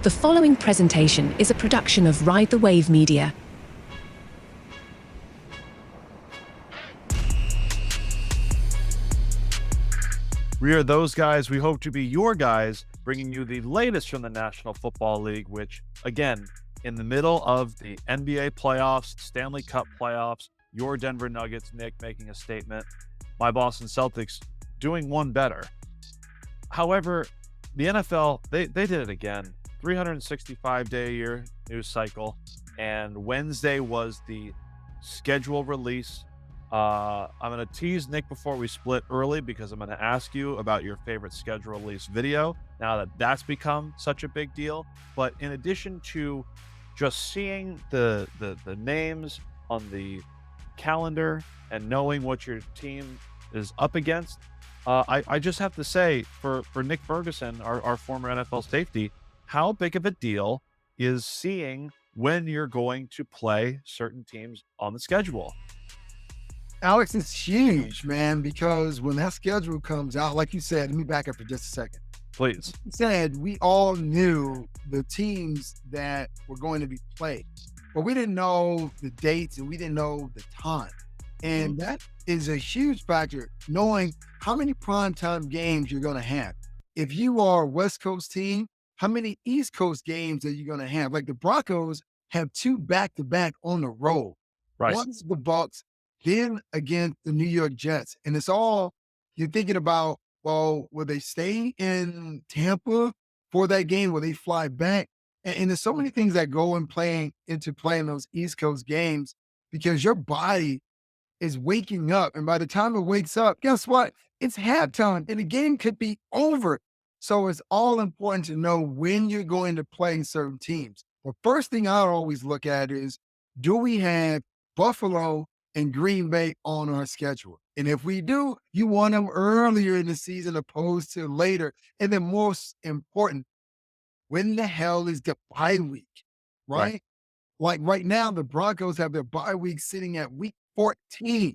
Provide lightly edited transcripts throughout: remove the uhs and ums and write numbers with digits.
The following presentation is a production of Ride the Wave Media. We are those guys. We hope to be your guys, bringing you the latest from the National Football League, which, again, in the middle of the NBA playoffs, Stanley Cup playoffs, your Denver Nuggets, Nick, making a statement, my Boston Celtics doing one better. However, the NFL, they did it again. 365-day-a-year news cycle, and Wednesday was the schedule release. I'm going to tease Nick before we split early because I'm going to ask you about your favorite schedule release video now that that's become such a big deal. But in addition to just seeing the names on the calendar and knowing what your team is up against, I just have to say for Nick Ferguson, our former NFL safety, how big of a deal is seeing when you're going to play certain teams on the schedule? Alex, it's huge, man, because when that schedule comes out, like you said, let me back up for just a second. Please. You said we all knew the teams that were going to be played, but we didn't know the dates and we didn't know the time. And that is a huge factor, knowing how many primetime games you're going to have. If you are a West Coast team, how many East Coast games are you going to have? Like the Broncos have two back-to-back on the road. Right. One's the Bucks, then against the New York Jets. And it's all you're thinking about, well, will they stay in Tampa for that game? Will they fly back? And there's so many things that go in into playing those East Coast games because your body is waking up. And by the time it wakes up, guess what? It's halftime and the game could be over. So it's all important to know when you're going to play certain teams. The first thing I always look at is, do we have Buffalo and Green Bay on our schedule? And if we do, you want them earlier in the season opposed to later. And then most important, when the hell is the bye week, right? Like right now, the Broncos have their bye week sitting at week 14.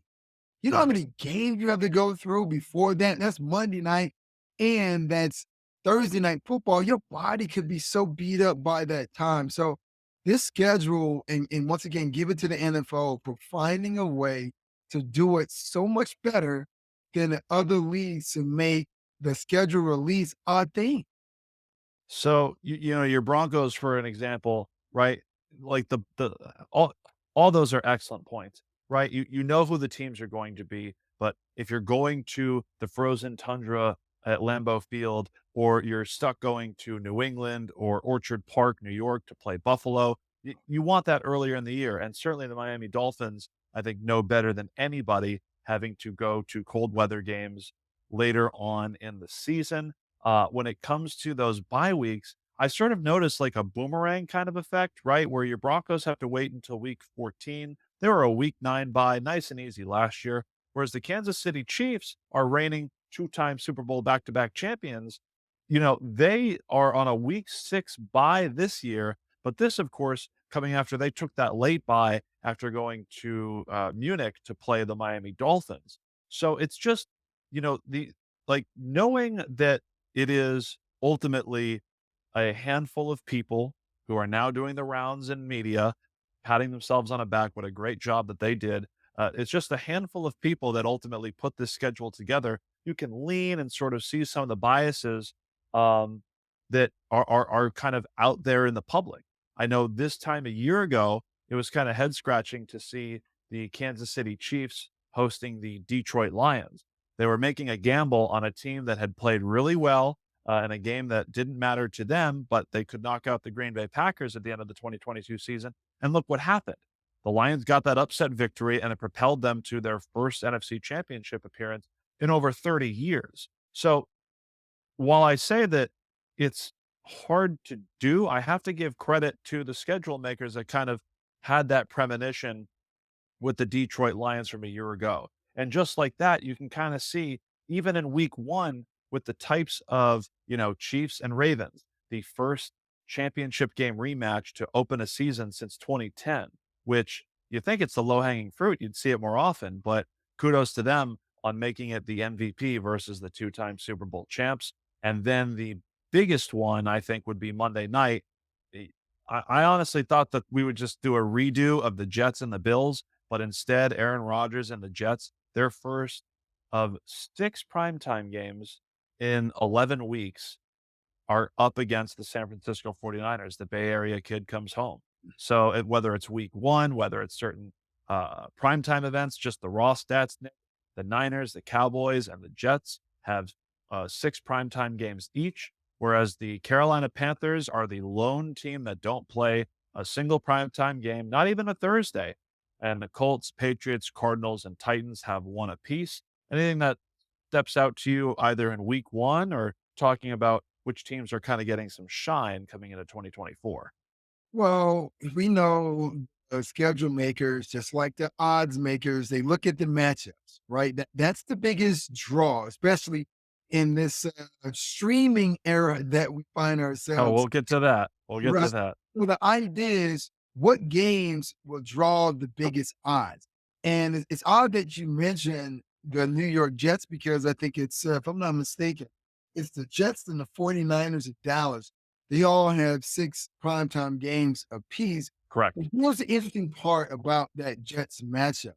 You know how many games you have to go through before that? That's Monday night and that's Thursday night football. Your body could be so beat up by that time. So this schedule, and once again, give it to the NFL for finding a way to do it so much better than the other leagues to make the schedule release a thing. So you know your Broncos, for an example, right? Like the all those are excellent points, right? You know who the teams are going to be, but if you're going to the frozen tundra at Lambeau Field, or you're stuck going to New England or Orchard Park, New York, to play Buffalo, you want that earlier in the year. And certainly the Miami Dolphins, I think, know better than anybody having to go to cold weather games later on in the season. When it comes to those bye weeks, I sort of noticed like a boomerang kind of effect, right? Where your Broncos have to wait until week 14. They were a week 9 bye, nice and easy last year. Whereas the Kansas City Chiefs are reigning two-time Super Bowl back-to-back champions. You know, they are on a week 6 bye this year, but this, of course, coming after they took that late bye after going to Munich to play the Miami Dolphins. So it's just, knowing that it is ultimately a handful of people who are now doing the rounds in media, patting themselves on the back. What a great job that they did. It's just a handful of people that ultimately put this schedule together. You can lean and sort of see some of the biases that are kind of out there in the public. I know this time a year ago, it was kind of head scratching to see the Kansas City Chiefs hosting the Detroit Lions. They were making a gamble on a team that had played really well in a game that didn't matter to them, but they could knock out the Green Bay Packers at the end of the 2022 season. And look what happened. The Lions got that upset victory, and it propelled them to their first NFC Championship appearance in over 30 years. So while I say that it's hard to do, I have to give credit to the schedule makers that kind of had that premonition with the Detroit Lions from a year ago. And just like that, you can kind of see, even in week 1, with the types of, Chiefs and Ravens, the first championship game rematch to open a season since 2010, which you think it's the low-hanging fruit. You'd see it more often, but kudos to them on making it the MVP versus the two-time Super Bowl champs. And then the biggest one, I think, would be Monday night I honestly thought that we would just do a redo of the Jets and the Bills, but instead, Aaron Rodgers and the Jets, their first of 6 primetime games in 11 weeks are up against the San Francisco 49ers. The Bay Area kid comes home. So whether it's week one, whether it's certain primetime events, just the raw stats, Nick, the Niners, the Cowboys, and the Jets have 6 primetime games each, whereas the Carolina Panthers are the lone team that don't play a single primetime game, not even a Thursday. And the Colts, Patriots, Cardinals, and Titans have one apiece. Anything that steps out to you either in week one or talking about which teams are kind of getting some shine coming into 2024? Well, we know schedule makers, just like the odds makers, they look at the matchups, right? That's the biggest draw, especially in this streaming era that we find Oh, ourselves. we'll get to that. We'll get to Right. that. Well, the idea is what games will draw the biggest odds. And it's odd that you mentioned the New York Jets because I think it's, if I'm not mistaken, it's the Jets and the 49ers of Dallas. They all have 6 primetime games apiece. Correct. But here's the interesting part about that Jets matchup.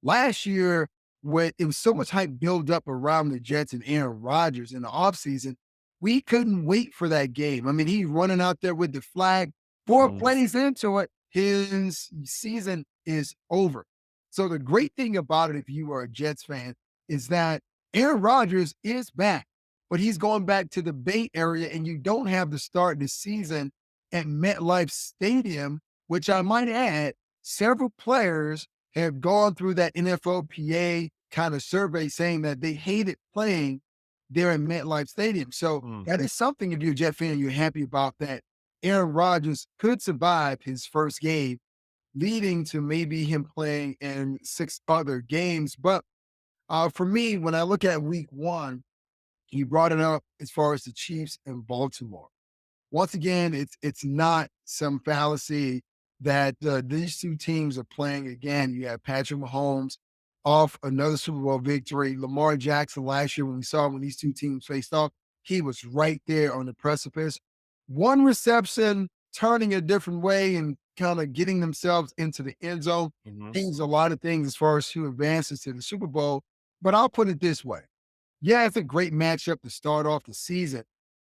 Last year, when it was so much hype built up around the Jets and Aaron Rodgers in the offseason, we couldn't wait for that game. I mean, he's running out there with the flag. 4 Mm. plays into it, his season is over. So the great thing about it, if you are a Jets fan, is that Aaron Rodgers is back, but he's going back to the Bay Area, and you don't have to start the season at MetLife Stadium, which I might add, several players have gone through that NFLPA kind of survey saying that they hated playing there in MetLife Stadium. So Mm. that is something, if you're a Jet fan, you're happy about that. Aaron Rodgers could survive his first game, leading to maybe him playing in 6 other games. But for me, when I look at week one, you brought it up as far as the Chiefs and Baltimore. Once again, it's not some fallacy that these two teams are playing again. You have Patrick Mahomes off another Super Bowl victory. Lamar Jackson last year, when we saw when these two teams faced off, he was right there on the precipice. One reception, turning a different way and kind of getting themselves into the end zone. Mhm. Means a lot of things as far as who advances to the Super Bowl. But I'll put it this way. Yeah, it's a great matchup to start off the season,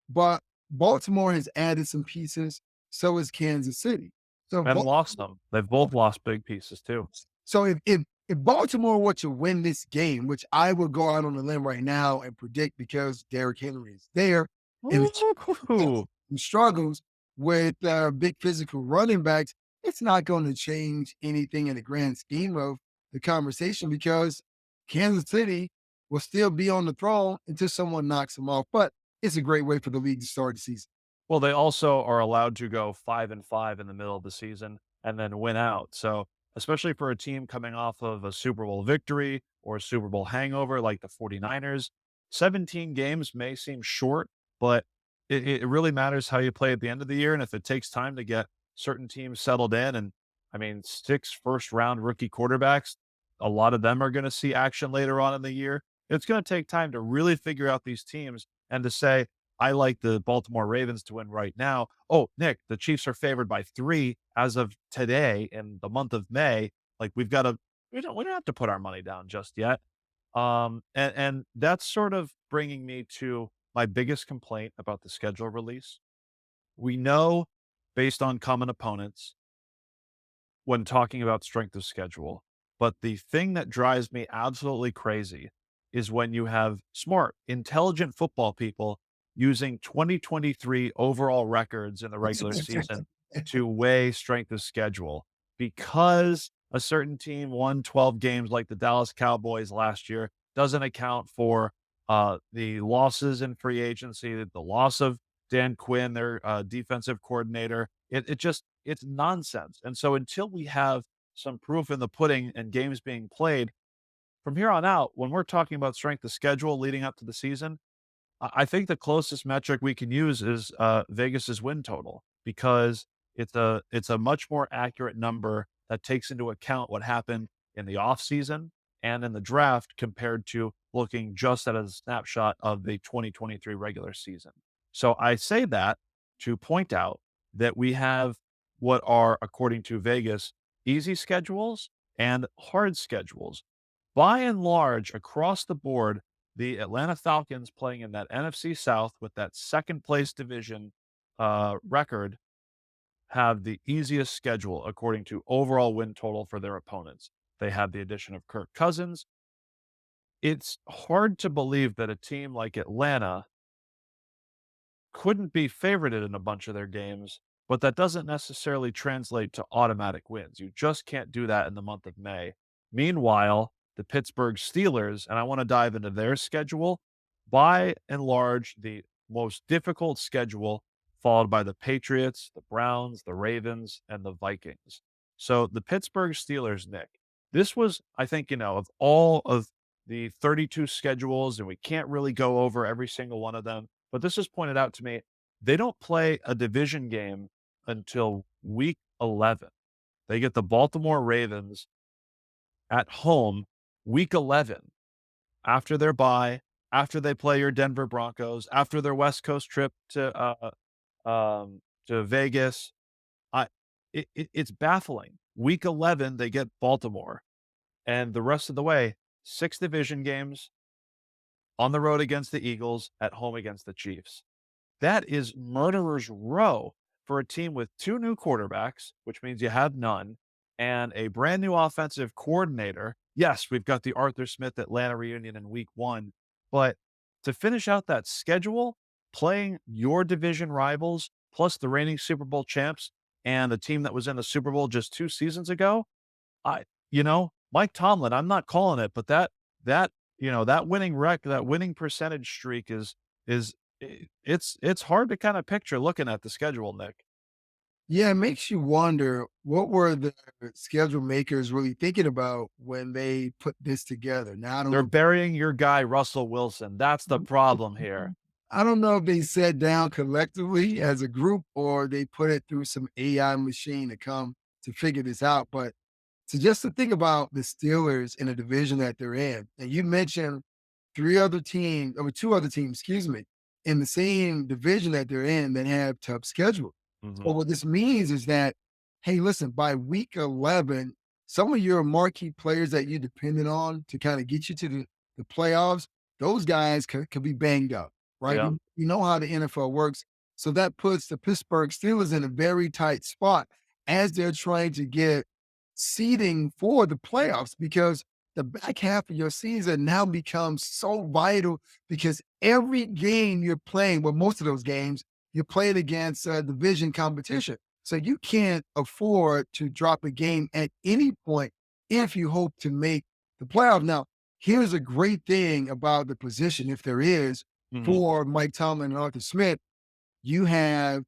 but Baltimore has added some pieces. So has Kansas City. So, And lost them. They've both lost big pieces too. so if Baltimore were to win this game, which I will go out on a limb right now and predict because Derrick Henry is there and the Chiefs have Ooh. some struggles with big physical running backs, it's not going to change anything in the grand scheme of the conversation because Kansas City will still be on the throne until someone knocks them off. But it's a great way for the league to start the season. Well, they also are allowed to go 5-5 in the middle of the season and then win out. So, especially for a team coming off of a Super Bowl victory or a Super Bowl hangover like the 49ers, 17 games may seem short, but it really matters how you play at the end of the year. And if it takes time to get certain teams settled in, and I mean, 6 first round rookie quarterbacks, a lot of them are going to see action later on in the year. It's going to take time to really figure out these teams and to say, I like the Baltimore Ravens to win right now. Oh, Nick, the Chiefs are favored by 3 as of today in the month of May. Like we don't have to put our money down just yet. And that's sort of bringing me to my biggest complaint about the schedule release. We know based on common opponents when talking about strength of schedule. But the thing that drives me absolutely crazy is when you have smart, intelligent football people using 2023 overall records in the regular season to weigh strength of schedule because a certain team won 12 games like the Dallas Cowboys last year doesn't account for the losses in free agency, the loss of Dan Quinn, their defensive coordinator. It's nonsense. And so until we have some proof in the pudding and games being played from here on out, when we're talking about strength of schedule leading up to the season, I think the closest metric we can use is Vegas's win total because it's a much more accurate number that takes into account what happened in the offseason and in the draft compared to looking just at a snapshot of the 2023 regular season. So I say that to point out that we have what are, according to Vegas, easy schedules and hard schedules. By and large, across the board, the Atlanta Falcons playing in that NFC South with that second place division record have the easiest schedule according to overall win total for their opponents. They have the addition of Kirk Cousins. It's hard to believe that a team like Atlanta couldn't be favorited in a bunch of their games, but that doesn't necessarily translate to automatic wins. You just can't do that in the month of May. Meanwhile, the Pittsburgh Steelers, and I want to dive into their schedule, by and large, the most difficult schedule, followed by the Patriots, the Browns, the Ravens, and the Vikings. So the Pittsburgh Steelers, Nick, this was, I think, of all of the 32 schedules, and we can't really go over every single one of them, but this is pointed out to me, they don't play a division game until week 11. They get the Baltimore Ravens at home week 11 after their bye, after they play your Denver Broncos, after their West Coast trip to Vegas. I it's baffling. Week 11, they get Baltimore, and the rest of the way, 6 division games on the road against the Eagles, at home against the Chiefs. That is murderer's row for a team with 2 new quarterbacks, which means you have none, and a brand new offensive coordinator. Yes, we've got the Arthur Smith Atlanta reunion in week 1, but to finish out that schedule, playing your division rivals, plus the reigning Super Bowl champs and the team that was in the Super Bowl just 2 seasons ago, Mike Tomlin, I'm not calling it, but that winning percentage streak it's hard to kind of picture looking at the schedule, Nick. Yeah, it makes you wonder what were the schedule makers really thinking about when they put this together. Now, I don't They're know. burying your guy, Russell Wilson. That's the problem here. I don't know if they sat down collectively as a group or they put it through some AI machine to come to figure this out. But to think about the Steelers in a division that they're in, and you mentioned 2 other teams, excuse me, in the same division that they're in that have tough schedule. So Mhm. what this means is that, hey, listen, by week 11, some of your marquee players that you depended on to kind of get you to the playoffs, those guys could be banged up, right? Yeah. You know how the NFL works. So that puts the Pittsburgh Steelers in a very tight spot as they're trying to get seeding for the playoffs because the back half of your season now becomes so vital because every game you're playing, well, most of those games, you're playing against division competition. So you can't afford to drop a game at any point if you hope to make the playoff. Now, here's a great thing about the position, if there is, Mhm. for Mike Tomlin and Arthur Smith. You have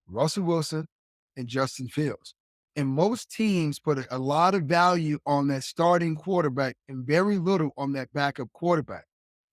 Russell Wilson and Justin Fields. And most teams put a lot of value on that starting quarterback and very little on that backup quarterback.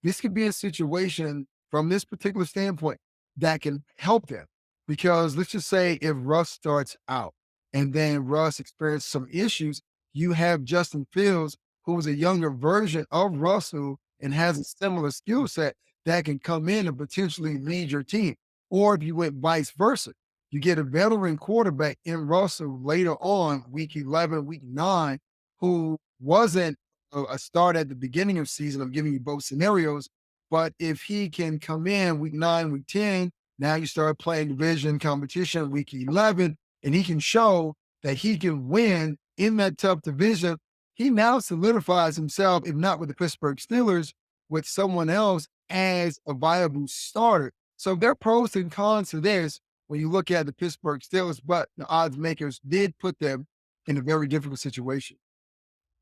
This could be a situation from this particular standpoint that can help them. Because let's just say if Russ starts out and then Russ experiences some issues, you have Justin Fields, who is a younger version of Russell and has a similar skill set that can come in and potentially lead your team. Or if you went vice versa, you get a veteran quarterback in Russell later on, week 11, week 9, who wasn't a start at the beginning of season. I'm giving you both scenarios. But if he can come in week 9, week 10, now you start playing division competition week 11, and he can show that he can win in that tough division. He now solidifies himself, if not with the Pittsburgh Steelers, with someone else as a viable starter. So there are pros and cons to this when you look at the Pittsburgh Steelers, but the odds makers did put them in a very difficult situation.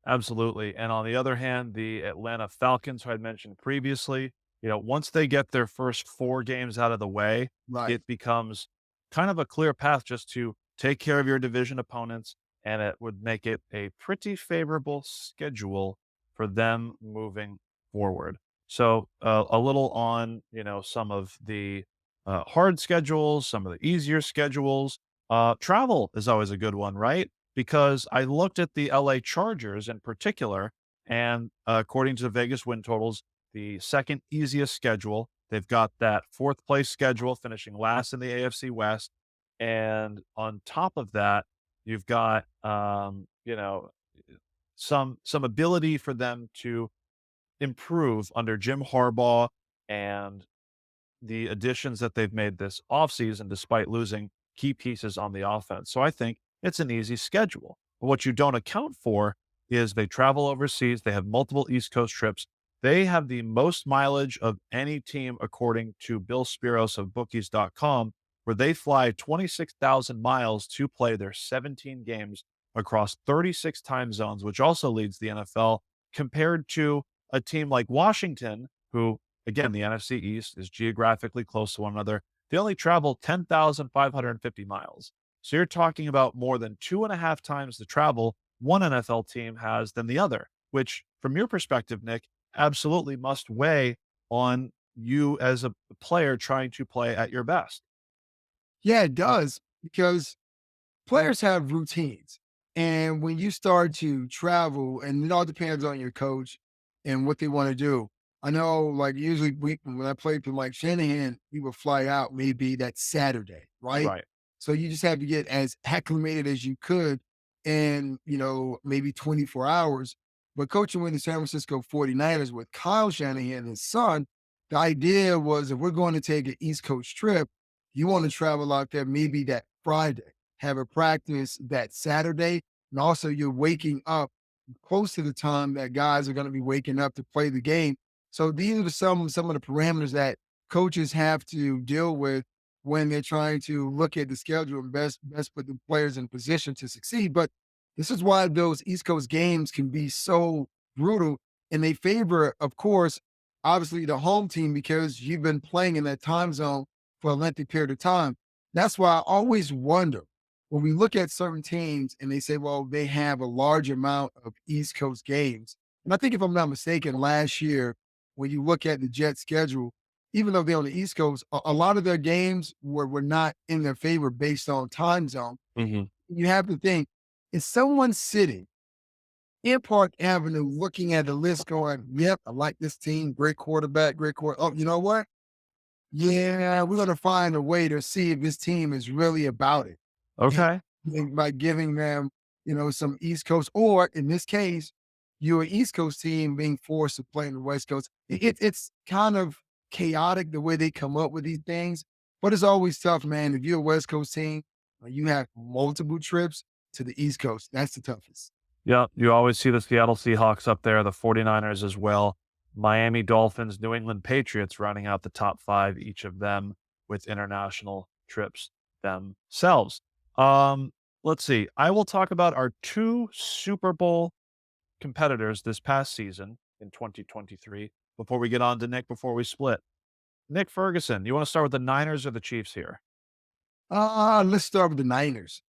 Absolutely. And on the other hand, the Atlanta Falcons, who I'd mentioned previously, once they get their first 4 games out of the way, Right. it becomes kind of a clear path just to take care of your division opponents, and it would make it a pretty favorable schedule for them moving forward. So, a little on, some of the hard schedules, some of the easier schedules. Travel is always a good one, right? Because I looked at the LA Chargers in particular, and according to the Vegas win totals, the second easiest schedule. They've got that 4th place schedule, finishing last in the AFC West. And on top of that, you've got, some ability for them to improve under Jim Harbaugh and the additions that they've made this offseason despite losing key pieces on the offense. So I think it's an easy schedule. But what you don't account for is they travel overseas, they have multiple East Coast trips. They have the most mileage of any team, according to Bill Spiros of bookies.com, where they fly 26,000 miles to play their 17 games across 36 time zones, which also leads the NFL, compared to a team like Washington, who, again, the NFC East is geographically close to one another. They only travel 10,550 miles. So you're talking about more than 2.5 times the travel one NFL team has than the other, which, from your perspective, Nick, absolutely must weigh on you as a player trying to play at your best. Yeah, it does because players have routines. And when you start to travel, and it all depends on your coach and what they want to do. I know, like, usually when I played for Mike Shanahan, we would fly out maybe that Saturday, right? Right. So you just have to get as acclimated as you could in, maybe 24 hours. But coaching with the San Francisco 49ers with Kyle Shanahan and his son, the idea was if we're going to take an East Coast trip, you want to travel out there maybe that Friday, have a practice that Saturday, and also you're waking up close to the time that guys are going to be waking up to play the game. So these are some of the parameters that coaches have to deal with when they're trying to look at the schedule and best put the players in position to succeed. But this is why those East Coast games can be so brutal, and they favor, of course, obviously the home team because you've been playing in that time zone for a lengthy period of time. That's why I always wonder when we look at certain teams and they say, well, they have a large amount of East Coast games. And I think if I'm not mistaken, last year, when you look at the Jets schedule, even though they're on the East Coast, a lot of their games were not in their favor based on time zone. Hmm. You have to think, is someone sitting in Park Avenue looking at the list going, yep, I like this team, great quarterback, great quarter. Oh, you know what? Yeah, we're going to find a way to see if this team is really about it. Okay. And by giving them, some East Coast, or in this case, you're an East Coast team being forced to play in the West Coast. It's kind of chaotic the way they come up with these things, but it's always tough, man. If you're a West Coast team, you have multiple trips to the East Coast. That's the toughest. Yeah, you always see the Seattle Seahawks up there, the 49ers as well, Miami Dolphins, New England Patriots running out the top 5, each of them with international trips themselves. Um, let's see. I will talk about our 2 Super Bowl competitors this past season in 2023 before we get on to Nick before we split. Nick Ferguson, you want to start with the Niners or the Chiefs here? Let's start with the Niners.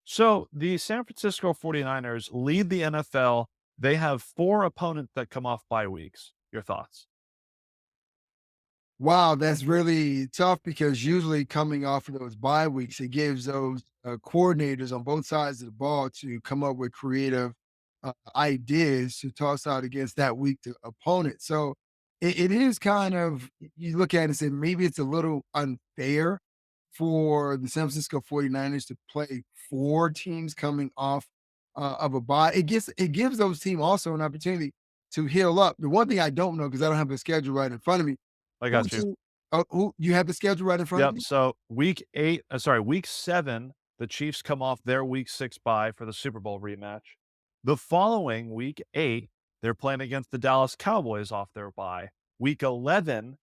So the San Francisco 49ers lead the NFL. They have 4 opponents that come off bye weeks. Your thoughts? Wow, that's really tough because usually coming off of those bye weeks, it gives those coordinators on both sides of the ball to come up with creative ideas to toss out against that weak opponent. So it is kind of, you look at it and say, maybe it's a little unfair for the San Francisco 49ers to play 4 teams coming off of a bye. It gives those teams also an opportunity to heal up. The one thing I don't know, because I don't have the schedule right in front of me, I who got you. team who you have the schedule right in front of Yep. you? So week 7, the Chiefs come off their week 6 bye for the Super Bowl rematch. The following week 8, they're playing against the Dallas Cowboys off their bye. Week 11,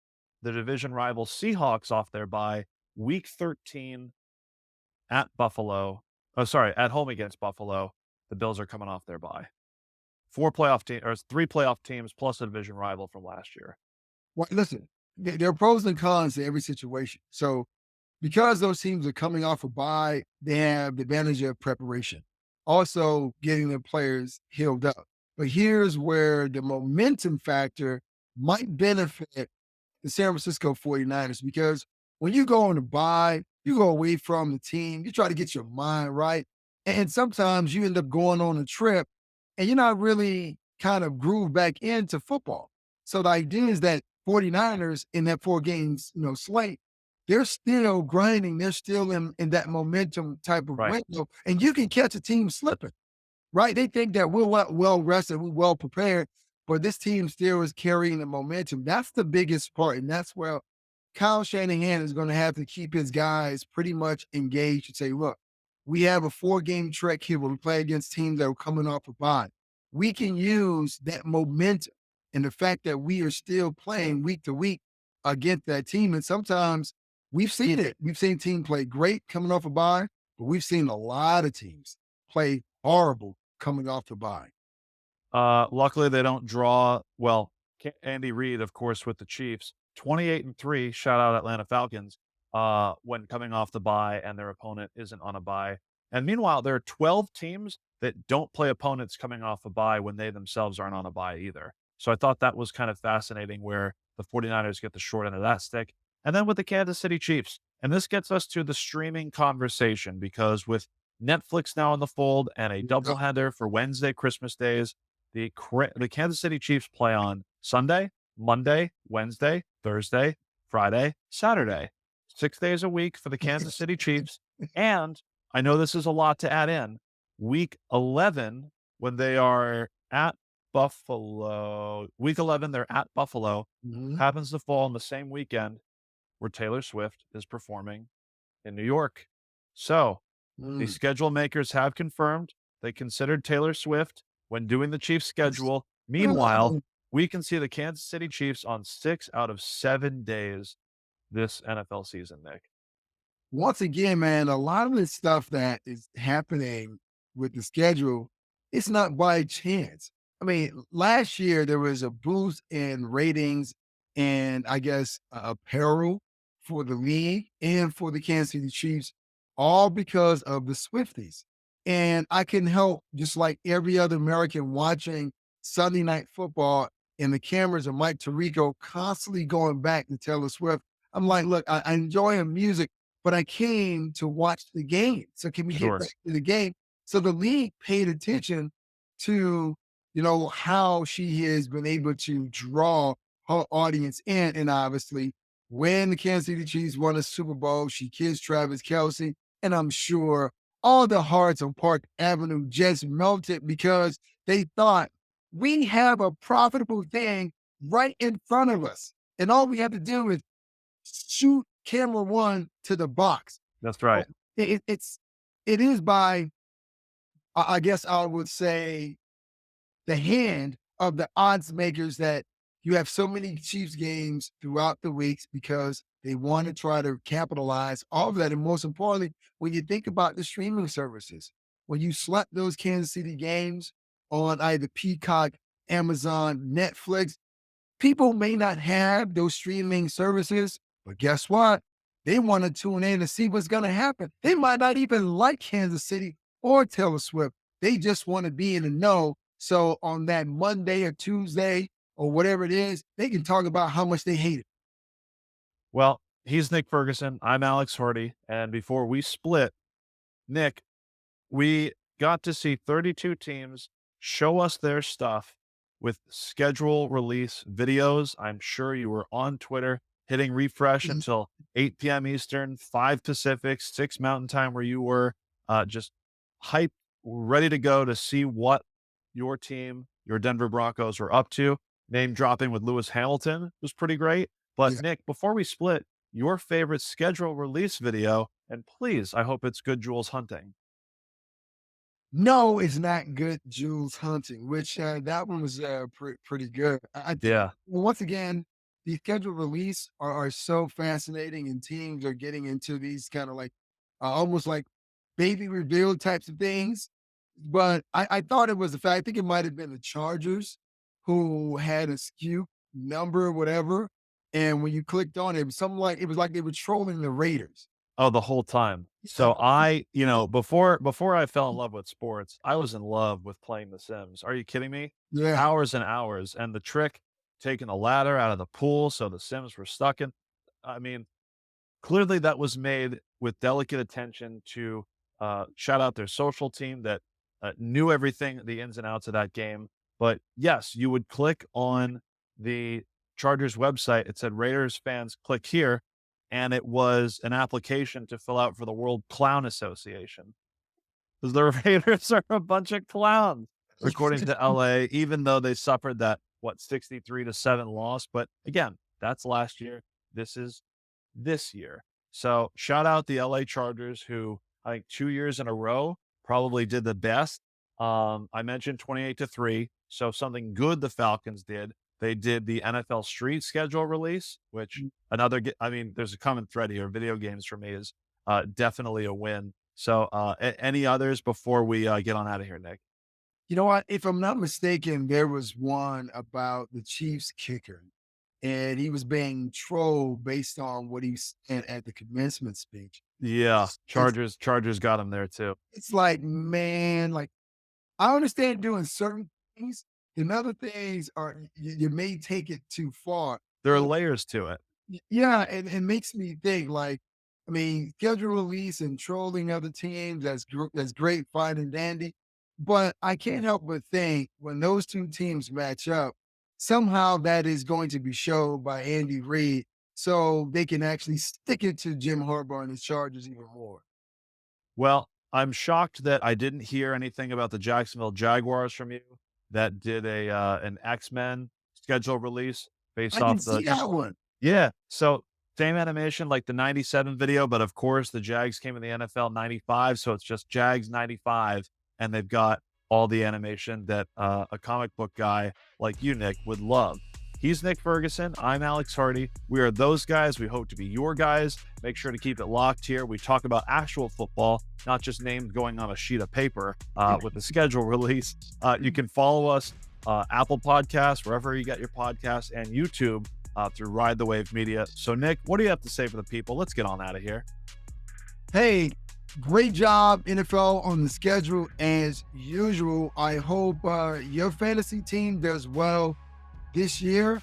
the division rival Seahawks off their bye. Week 13 at Buffalo. Oh, sorry, at home against Buffalo. The Bills are coming off their bye. 3 playoff teams plus a division rival from last year. Well, listen, there are pros and cons to every situation. So because those teams are coming off a bye, they have the advantage of preparation. Also getting their players healed up. But here's where the momentum factor might benefit the San Francisco 49ers because when you go on a bye, you go away from the team, you try to get your mind right. And sometimes you end up going on a trip and you're not really kind of groove back into football. So the idea is that 49ers in that 4 games, slate, they're still grinding. They're still in that momentum type of Right. window, and you can catch a team slipping. Right? They think that we're well rested, we're well prepared, but this team still is carrying the momentum. That's the biggest part, and that's where Kyle Shanahan is going to have to keep his guys pretty much engaged and say, look, we have a 4-game trek here where we play against teams that are coming off a bye. We can use that momentum and the fact that we are still playing week to week against that team. And sometimes we've seen it. We've seen team play great coming off a bye, but we've seen a lot of teams play horrible coming off the bye. Luckily, they don't draw well. Andy Reid, of course, with the Chiefs, 28-3. Shout out Atlanta Falcons. When coming off the bye and their opponent isn't on a bye. And meanwhile, there are 12 teams that don't play opponents coming off a bye when they themselves aren't on a bye either. So I thought that was kind of fascinating where the 49ers get the short end of that stick. And then with the Kansas City Chiefs, and this gets us to the streaming conversation because with Netflix now in the fold and a doubleheader for Wednesday, Christmas days, the Kansas City Chiefs play on Sunday, Monday, Wednesday, Thursday, Friday, Saturday. 6 days a week for the Kansas City Chiefs. And I know this is a lot to add in. Week 11, when they are at Buffalo, week 11, they're at Buffalo, Mhm. happens to fall on the same weekend where Taylor Swift is performing in New York. So the Mm. schedule makers have confirmed they considered Taylor Swift when doing the Chiefs' schedule. Meanwhile, we can see the Kansas City Chiefs on 6 out of 7 days this NFL season, Nick. Once again, man, a lot of the stuff that is happening with the schedule, it's not by chance. I mean, last year there was a boost in ratings and I guess apparel for the league and for the Kansas City Chiefs, all because of the Swifties. And I can help just like every other American watching Sunday night football and the cameras of Mike Tirico constantly going back to Taylor Swift. I'm like, look, I enjoy her music, but I came to watch the game. So can we get Sure. back to the game? So the league paid attention to, how she has been able to draw her audience in. And obviously, when the Kansas City Chiefs won a Super Bowl, she kissed Travis Kelsey. And I'm sure all the hearts on Park Avenue just melted because they thought we have a profitable thing right in front of us. And all we have to do is shoot camera one to the box. That's Oh, right. it is by I guess I would say the hand of the odds makers that you have so many Chiefs games throughout the weeks because they want to try to capitalize all of that. And most importantly, when you think about the streaming services, when you slap those Kansas City games on either Peacock, Amazon, Netflix, people may not have those streaming services, but guess what? They want to tune in to see what's going to happen. They might not even like Kansas City or Taylor Swift. They just want to be in the know. So on that Monday or Tuesday or whatever it is, they can talk about how much they hate it. Well, he's Nick Ferguson. I'm Alex Hardy. And before we split, Nick, we got to see 32 teams show us their stuff with schedule release videos. I'm sure you were on Twitter hitting refresh Mhm. until 8 p.m. Eastern, 5 Pacific, 6 Mountain Time, where you were just hyped, ready to go to see what your team, your Denver Broncos, were up to. Name dropping with Lewis Hamilton was pretty great. But Yeah. Nick, before we split, your favorite schedule release video, and please, I hope it's good Jules Hunting. No, it's not good Jules Hunting, which that one was pretty good. I think, Yeah. well, once again, the scheduled release are so fascinating, and teams are getting into these kind of like almost like baby reveal types of things. But I thought it was the fact, I think it might have been the Chargers who had a skew number or whatever. And when you clicked on it, it was like they were trolling the Raiders. Oh, the whole time. Yeah. So before I fell in love with sports, I was in love with playing The Sims. Are you kidding me? Yeah. Hours and hours. And the trick, taking the ladder out of the pool so the Sims were stuck in. I mean, clearly that was made with delicate attention to shout out their social team that knew everything, the ins and outs of that game. But yes, you would click on the Chargers website. It said Raiders fans click here. and it was an application to fill out for the World Clown Association. Because the Raiders are a bunch of clowns, according to LA, even though they suffered that, 63-7 loss. But again, that's last year. This is this year. So shout out the LA Chargers, who I think 2 years in a row probably did the best. I mentioned 28-3. So something good the Falcons did. They did the NFL Street schedule release, which I mean, there's a common thread here. Video games for me is definitely a win. So any others before we get on out of here, Nick? You know what? If I'm not mistaken, there was one about the Chiefs kicker, and he was being trolled based on what he said at the commencement speech. Yeah, It's Chargers got him there too. it's like, man, like I understand doing certain things, and other things are you may take it too far. There are But layers to it. yeah, and it makes me think like, I mean, schedule release and trolling other teams, that's great, fine and dandy. But I can't help but think when those two teams match up, somehow that is going to be showed by Andy Reid so they can actually stick it to Jim Harbaugh and his Chargers even more. Well, I'm shocked that I didn't hear anything about the Jacksonville Jaguars from you that did an X-Men schedule release based I didn't off the see that one. Yeah. So same animation like the 97 video, but of course the Jags came in the NFL 95. So it's just Jags 95. And they've got all the animation that a comic book guy like you, Nick, would love. He's Nick Ferguson. I'm Alex Hardy. We are those guys. We hope to be your guys. Make sure to keep it locked here. We talk about actual football, not just names going on a sheet of paper with the schedule release. You can follow us Apple Podcasts, wherever you get your podcasts, and YouTube through Ride the Wave Media. So, Nick, what do you have to say for the people? Let's get on out of here. Hey, great job, NFL, on the schedule as usual. I hope your fantasy team does well this year.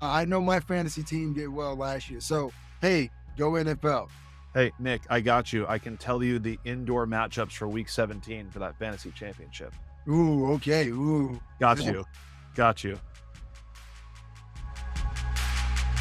I know my fantasy team did well last year. So, hey, go NFL. Hey, Nick, I got you. I can tell you the indoor matchups for week 17 for that fantasy championship. Ooh, okay. Ooh. Got you. Got you.